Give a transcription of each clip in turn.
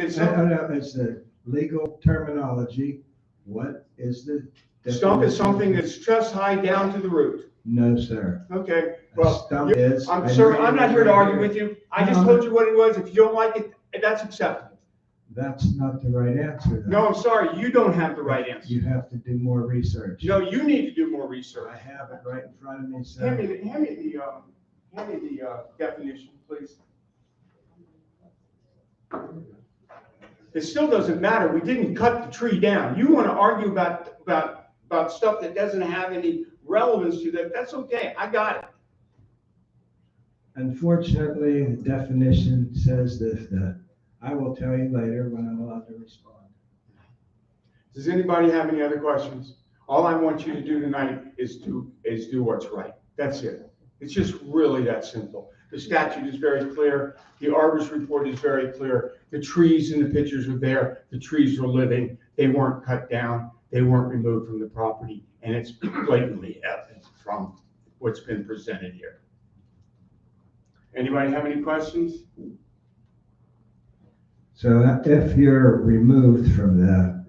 it No, it's the legal terminology. What is the stump is definition? something that's just high down to the root. No, sir. Okay, A well, stump is. sir, I'm not here to argue with you. I just told you what it was. If you don't like it, that's acceptable. That's not the right answer, though. No, I'm sorry, you don't have the right answer. You have to do more research. No, you need to do more research. I have it right in front of me, sir. Hand me the definition, please. It still doesn't matter. We didn't cut the tree down. You want to argue about stuff that doesn't have any relevance to that. That's okay. I got it. Unfortunately, the definition says that I will tell you later when I'm allowed to respond. Does anybody have any other questions? All I want you to do tonight is do what's right. That's it. It's just really that simple. The statute is very clear. The arborist report is very clear. The trees in the pictures are there. The trees are living. They weren't cut down. They weren't removed from the property. And it's blatantly evident from what's been presented here. Anybody have any questions? So if you're removed from the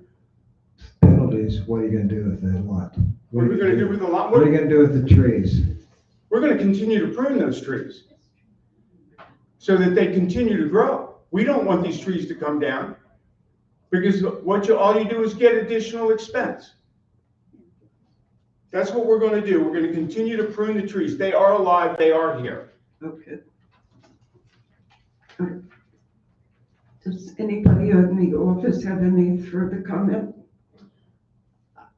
penalties, what are you going to do with the lot? What are we going to do with the lot? What are you going to do with the trees? We're going to continue to prune those trees so that they continue to grow. We don't want these trees to come down because all you do is get additional expense. That's what we're going to do. We're going to continue to prune the trees. They are alive. They are here. Okay. Does anybody in the office have any further comment?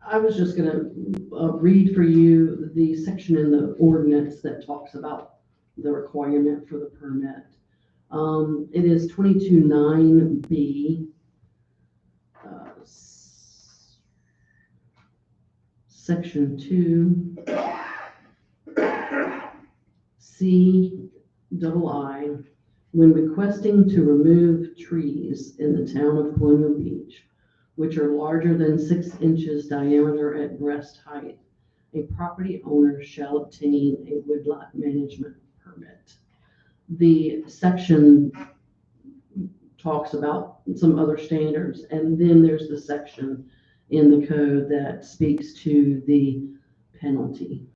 I was just gonna read for you the section in the ordinance that talks about the requirement for the permit. It is 22(9)B, section 2, C(i). When requesting to remove trees in the town of Colonial Beach, which are larger than 6 inches diameter at breast height, a property owner shall obtain a woodlot management permit. The section talks about some other standards, and then there's the section in the code that speaks to the penalty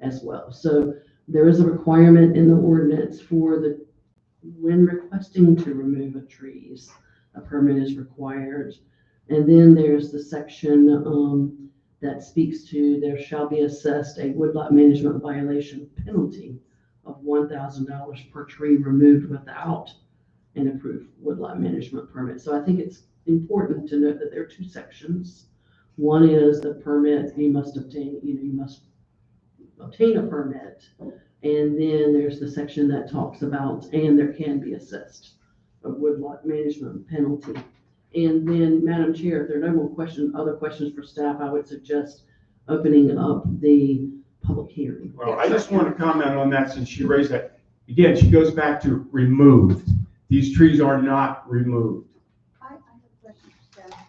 as well. So there is a requirement in the ordinance for when requesting to remove trees, a permit is required. And then there's the section that speaks to there shall be assessed a woodlot management violation penalty of $1,000 per tree removed without an approved woodlot management permit. So I think it's important to note that there are 2 sections. One is the permit you must obtain, you must obtain a permit. And then there's the section that talks about, and there can be assessed a woodlot management penalty. And then, Madam Chair, if there are no more other questions for staff, I would suggest opening up the public hearing. Well, I just want to comment on that since she raised that. Again, she goes back to removed. These trees are not removed. I have a question for staff.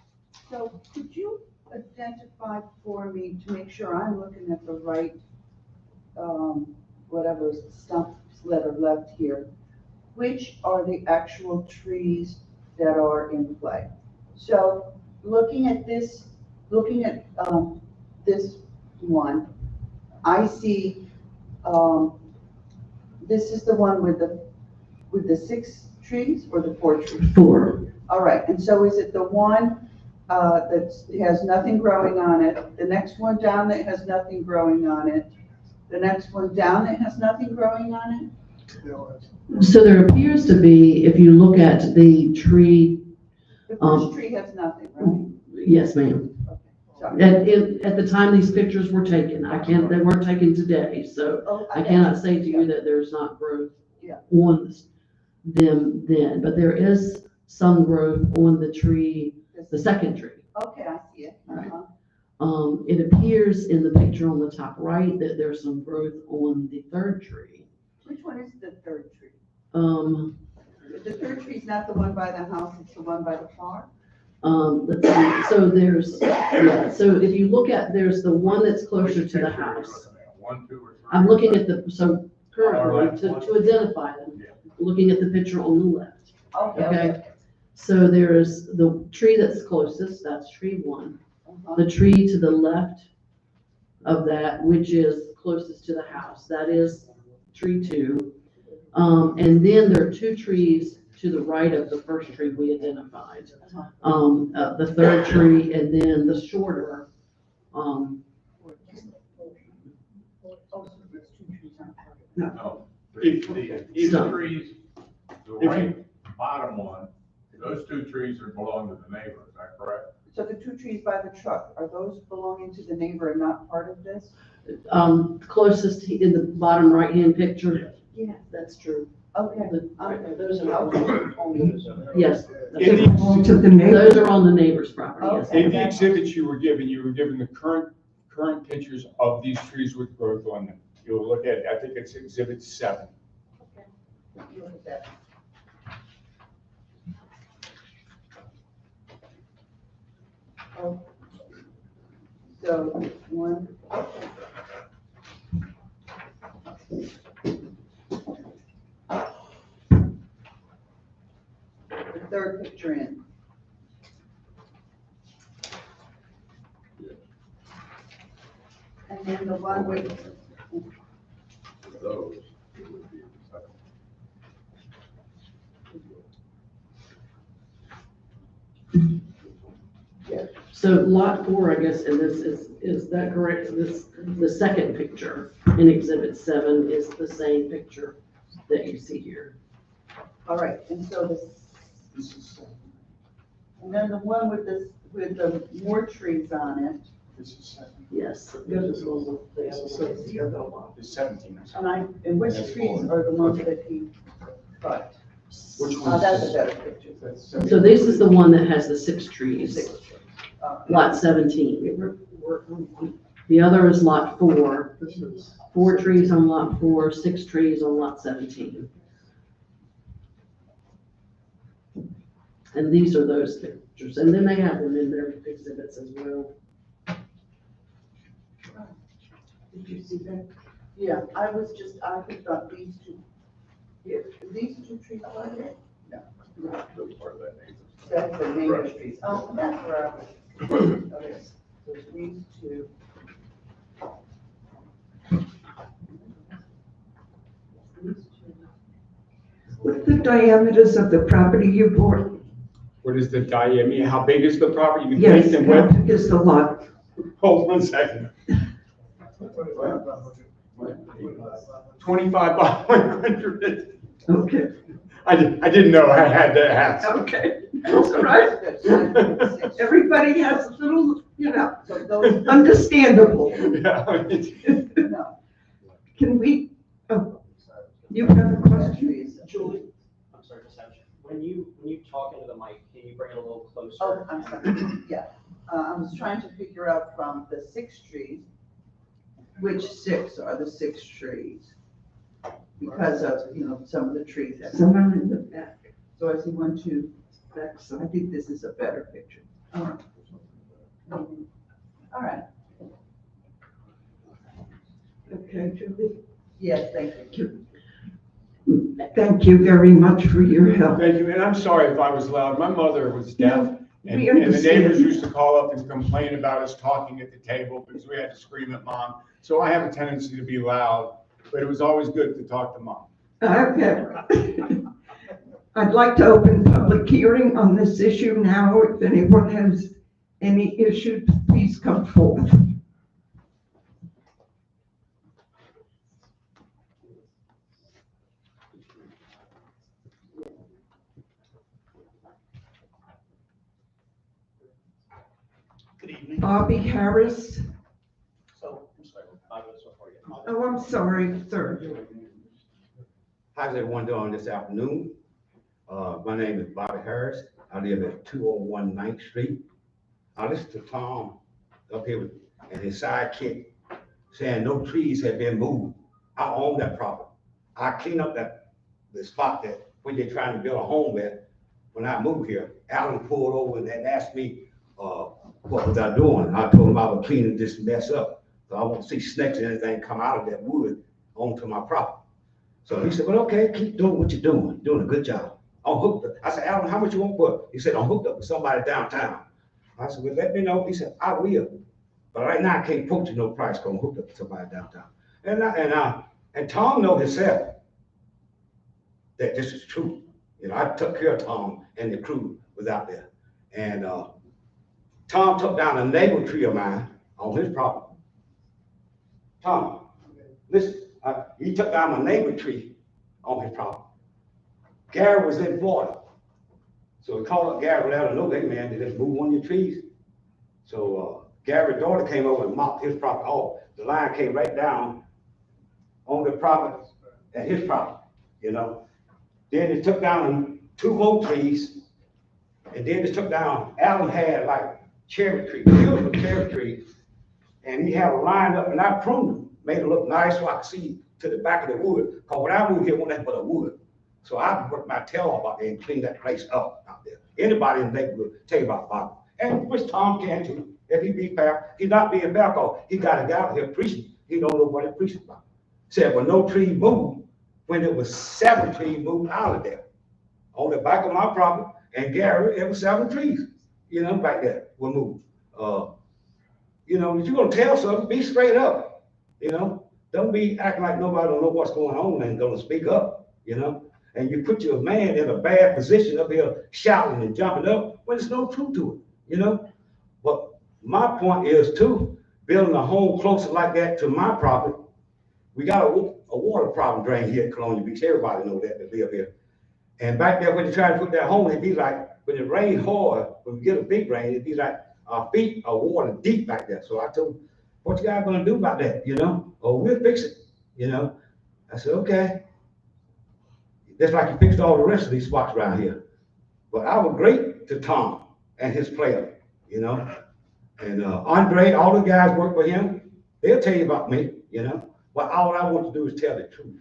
So could you identify for me to make sure I'm looking at the right, whatever stumps that are left here, which are the actual trees that are in play? So looking at this one, I see this is the one with the 6 trees or the 4 trees? 4. All right, and so is it the one that has nothing growing on it, the next one down that has nothing growing on it, the next one down that has nothing growing on it? So there appears to be, if you look at the tree. The first tree has nothing, right? Yes, ma'am. Okay, At the time these pictures were taken, they weren't taken today, so I cannot say to you that there's not growth on them then, but there is some growth on the tree, the second tree. Okay, I see it. Uh-huh. It appears in the picture on the top right that there's some growth on the 3rd tree. Which one is the 3rd tree? The The 3rd tree is not the one by the house, it's the one by the farm? let's see, so so if you look at, there's the one that's closer to the house. 1, 2, or 3. I'm looking at currently to identify them, looking at the picture on the left. Okay. So there's the tree that's closest, that's tree one. The tree to the left of that, which is closest to the house, that is tree two. And then there are two trees to the right of the first tree we identified. The third tree and then the shorter, No, If- these Stop. trees, the If right bottom one, those two trees are belong to the neighbor, is that correct? So the two trees by the truck, are those belonging to the neighbor and not part of this? closest in the bottom right-hand picture. Yeah. That's true. Okay. The- Those are. Yes, In that's- Belong to the neighbor. those are on the neighbor's property, yes. Okay. In the exhibits you were given the current pictures of these trees with growth on them. You'll look at, I think it's exhibit 7. Look at that. Oh. So, one. The third picture in. And then the one with, Those. it would be the second. So lot 4, I guess, and this is that correct? The second picture in exhibit 7 is the same picture that you see here. all right, and so and then the one with the more trees on it, This is 7. Yes. It's 17. and which That's trees four. are the ones that he cut? Which Oh, one? that's a better picture. So this is the one that has the 6 trees, lot 17. The other is lot 4, 4 trees on lot 4, 6 trees on lot 17. And these are those pictures, and then they have them in their exhibits as well. Did you see that? Yeah, I thought these two, these two trees are there? Those part of that neighbor. That's the neighbor trees. Oh, that's where I was. Okay, so these two. These two. What's the diameters of the property you bought? What is the diameter? How big is the property? You can Yes, take them how with. big is the lot? Hold 1 second. 25 by 100. Okay, I didn't know I had to ask. okay, that's all right. Six. Everybody has a little, So those, understandable. Yeah. no. Can we, you have a question? Trees. Julie, I'm sorry, reception. When you talk into the mic, can you bring it a little closer? Oh, I'm sorry, yeah. I was trying to figure out from the 6 trees, which 6 are the 6 trees? Because of, some of the trees. Someone in the back. So I see 1, 2, That's, I think this is a better picture. All right. All right, okay, Julie. yes, thank you. Thank you very much for your help. Thank you, and I'm sorry if I was loud. My mother was deaf, and We and the understand. neighbors used to call up and complain about us talking at the table because we had to scream at Mom. So I have a tendency to be loud, but it was always good to talk to Mom. Okay. I'd like to open public hearing on this issue now. If anyone has any issues, please come forward. Good evening. Bobby Harris. So, I'm sorry, 5 minutes before you. Oh, I'm sorry, sir. How's everyone doing this afternoon? My name is Bobby Harris. I live at 201 9th Street. I listened to Tom up here and his sidekick saying no trees have been moved. I own that property. I clean up the spot that when they're trying to build a home at. When I moved here, Alan pulled over and asked me, what was I doing? I told him I was cleaning this mess up. So I won't see snakes or anything come out of that wood onto my property. So he said, well, okay, keep doing what you're doing a good job. I'm hooked up. I said, Alan, how much you want for it? He said, I'm hooked up with somebody downtown. I said, well, let me know. He said, I will. But right now I can't quote you no price because I'm hooked up with somebody downtown. And Tom know himself that this is true. You know, I took care of Tom and the crew was out there. And Tom took down a neighbor tree of mine on his property. Tom, listen, he took down my neighbor tree on his property. Gary was in Florida. So we called up Gary, let him know, hey man, they just move one of your trees. So Gary's daughter came over and mopped his property off. The line came right down on the property at his property, you know. Then they took down 2 more trees, and then they took down, Alan had like cherry trees, beautiful cherry trees, and he had them lined up, and I pruned them, made it look nice so I could see to the back of the wood. Because when I moved here, it wasn't nothing but a wood. So I worked my tail off out there and cleaned that place up out there. Anybody in the neighborhood tell you about Bob. And which Tom can too. If he be fair, he's not being fair because he got a guy out here preaching. He don't know what he's preaching about. Said, well, no tree moved when it was 7 trees moved out of there. On the back of my property, and Gary, it was 7 trees, you know, back there were moved. You know, if you're gonna tell something, be straight up, you know. Don't be acting like nobody don't know what's going on and gonna speak up, you know. And you put your man in a bad position up here shouting and jumping up when there's no truth to it, you know. But my point is too, building a home closer like that to my property, we got a water problem drain here at Colonial Beach. Everybody know that live here. And back there, when you try to put that home, it'd be like, when it rains hard, when we get a big rain, it'd be like our feet are water deep back there. So I told him, what you guys gonna do about that, you know? Oh, we'll fix it, you know? I said, okay. Just like you fixed all the rest of these spots around here. But I was great to Tom and his player, you know? And Andre, all the guys work for him. They'll tell you about me, you know? But all I want to do is tell the truth,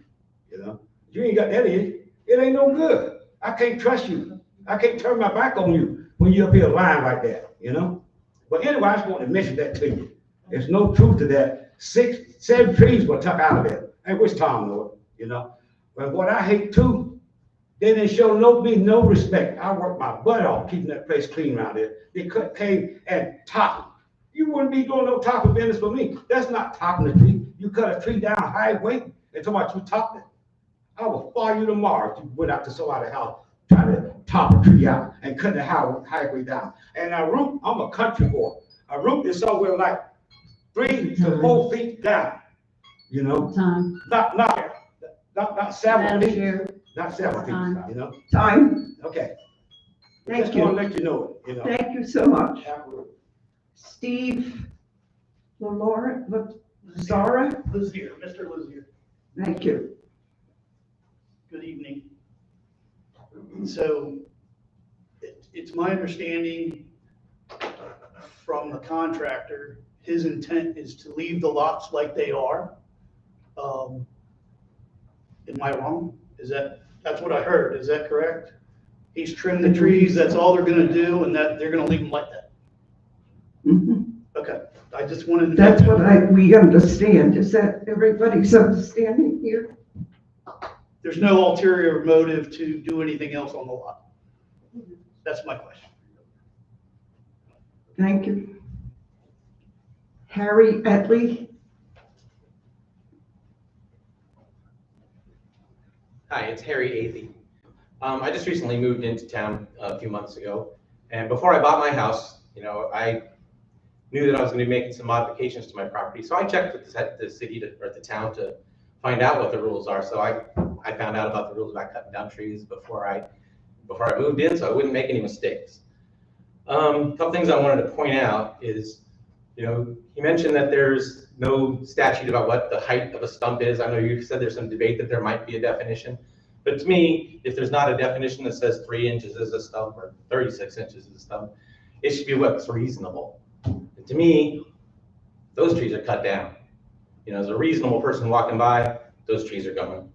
you know? You ain't got that in, it ain't no good. I can't trust you. I can't turn my back on you when you're up here lying like that, you know? But anyway, I just want to mention that to you. There's no truth to that. 7 trees were took out of there. And which Tom know it, you know? But what I hate too, they didn't show me no respect. I worked my butt off keeping that place clean around there. They cut came and top. You wouldn't be doing no topping business for me. That's not topping the tree. You cut a tree down highway and talk about you topped it. I will fire you tomorrow if you went out to somebody's house trying to top a tree out and cut the highway down. And a root, I'm a country boy. A root is somewhere like 3 to 4 feet down. You know, Time. not 7 Madam feet. Chair. Not 7 feet. Time. You know. Time. Okay. Thank Just you. want to let you know it. You know. Thank you so much. Steve Zara, Lizier, Mr. Lizier, thank you. good evening. So it's my understanding from the contractor, his intent is to leave the lots like they are. Am I wrong? That's what I heard, is that correct? He's trimmed the trees, that's all they're gonna do, and that they're gonna leave them like that? Mhm. Okay, I just wanted to. That's what we understand. Is that everybody's understanding here? There's no ulterior motive to do anything else on the lot. That's my question. Thank you. Harry Edley, Hi, it's Harry Athey. I just recently moved into town a few months ago, and before I bought my house, you know, I knew that I was going to be making some modifications to my property, so I checked with the city or the town to find out what the rules are. So I found out about the rules about cutting down trees before I moved in, so I wouldn't make any mistakes. A couple things I wanted to point out is, you know, he mentioned that there's no statute about what the height of a stump is. I know you said there's some debate that there might be a definition, but to me, if there's not a definition that says 3 inches is a stump or 36 inches is a stump, it should be what's reasonable. And to me, those trees are cut down. You know, as a reasonable person walking by, those trees are going.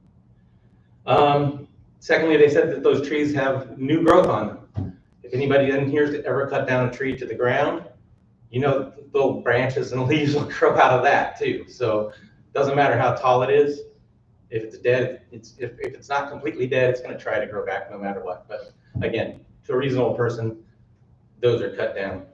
Secondly, they said that those trees have new growth on them. If anybody in here has ever cut down a tree to the ground, you know, little branches and leaves will grow out of that too. So it doesn't matter how tall it is, If it's dead, if it's not completely dead, it's gonna try to grow back no matter what. But again, to a reasonable person, those are cut down.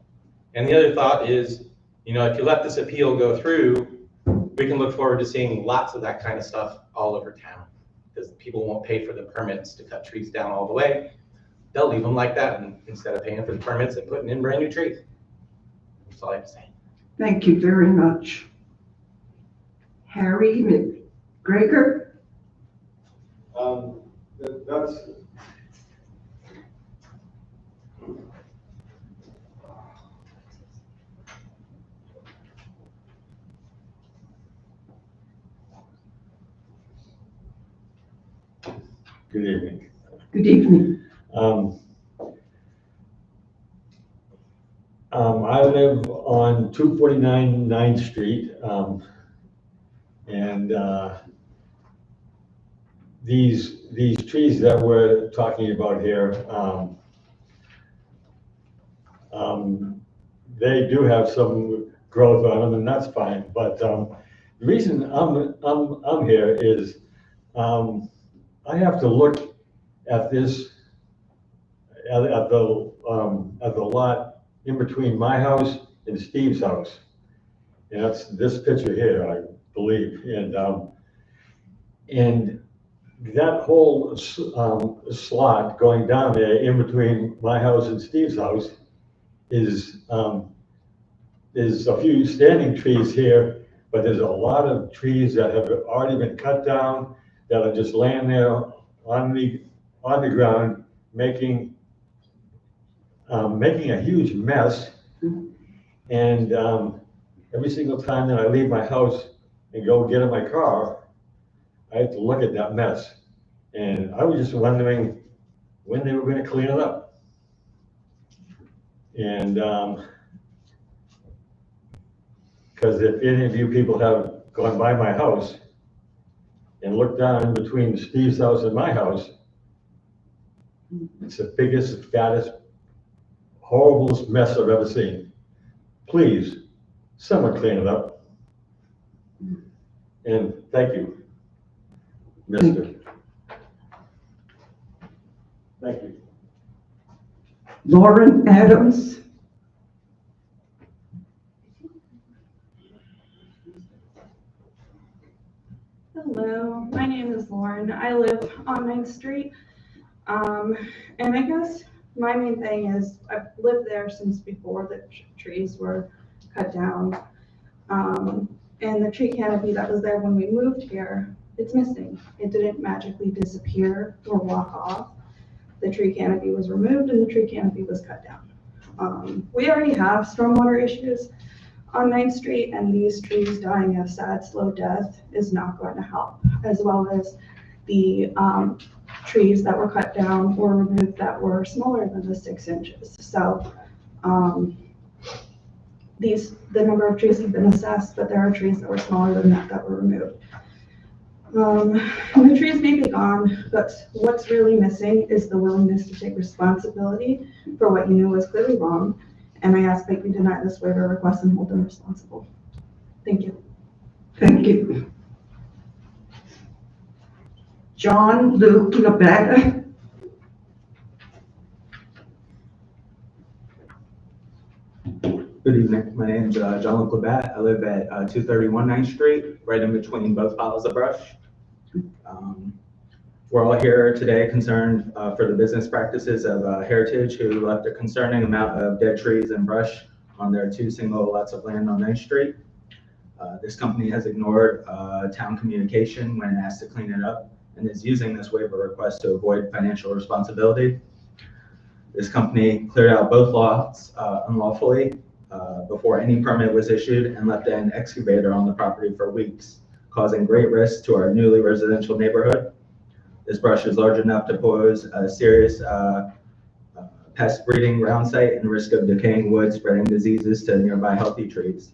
And the other thought is, you know, if you let this appeal go through, we can look forward to seeing lots of that kind of stuff all over town. Because people won't pay for the permits to cut trees down all the way. They'll leave them like that instead of paying for the permits and putting in brand new trees. That's all I have to say. Thank you very much. Harry McGregor? That's. Good evening. Good evening. I live on 249 9th Street, and these trees that we're talking about here, they do have some growth on them, and that's fine. But the reason I'm here is I have to look at this at the lot in between my house and Steve's house, and that's this picture here, I believe, and that whole slot going down there in between my house and Steve's house is a few standing trees here, but there's a lot of trees that have already been cut down that are just laying there on the ground, making a huge mess. And every single time that I leave my house and go get in my car, I have to look at that mess. And I was just wondering when they were going to clean it up. And because if any of you people have gone by my house and looked down in between Steve's house and my house, it's the biggest, fattest, horriblest mess I've ever seen. Please, someone clean it up. And thank you, Mister. Thank you. Lauren Adams? Hello, my name is Lauren. I live on 9th Street. And I guess my main thing is I've lived there since before the trees were cut down. And the tree canopy that was there when we moved here, it's missing. It didn't magically disappear or walk off. The tree canopy was removed and the tree canopy was cut down. We already have stormwater issues on 9th Street, and these trees dying a sad, slow death is not going to help, as well as the trees that were cut down or removed that were smaller than the 6 inches. So the number of trees have been assessed, but there are trees that were smaller than that were removed. And the trees may be gone, but what's really missing is the willingness to take responsibility for what you knew was clearly wrong. And I ask that you deny this waiver request and hold them responsible. Thank you. Thank you. John Luke Labetta? Good evening. My name is John Luke Labatt. I live at 231 9th Street, right in between both piles of brush. We're all here today concerned for the business practices of Heritage, who left a concerning amount of dead trees and brush on their 2 single lots of land on 9th Street. This company has ignored town communication when asked to clean it up and is using this waiver request to avoid financial responsibility. This company cleared out both lots unlawfully before any permit was issued and left an excavator on the property for weeks, causing great risk to our newly residential neighborhood. This brush is large enough to pose a serious pest breeding ground site and risk of decaying wood spreading diseases to nearby healthy trees.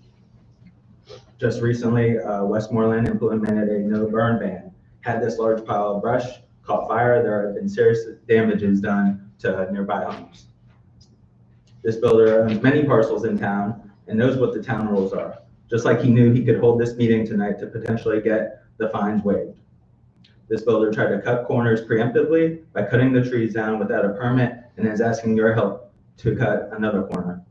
Just recently, Westmoreland implemented a no burn ban. Had this large pile of brush caught fire, there have been serious damages done to nearby homes. This builder owns many parcels in town and knows what the town rules are, just like he knew he could hold this meeting tonight to potentially get the fines waived. This builder tried to cut corners preemptively by cutting the trees down without a permit and is asking your help to cut another corner.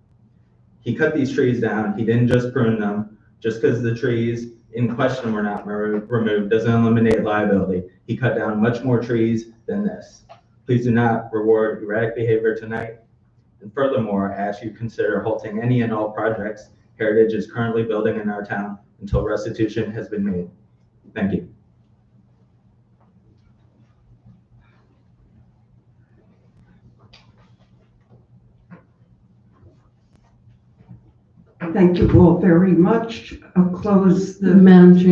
He cut these trees down. He didn't just prune them. Just because the trees in question were not removed doesn't eliminate liability. He cut down much more trees than this. Please do not reward erratic behavior tonight. And furthermore, I ask you to consider halting any and all projects Heritage is currently building in our town until restitution has been made. Thank you. Thank you all very much. I'll close the Madam Chair.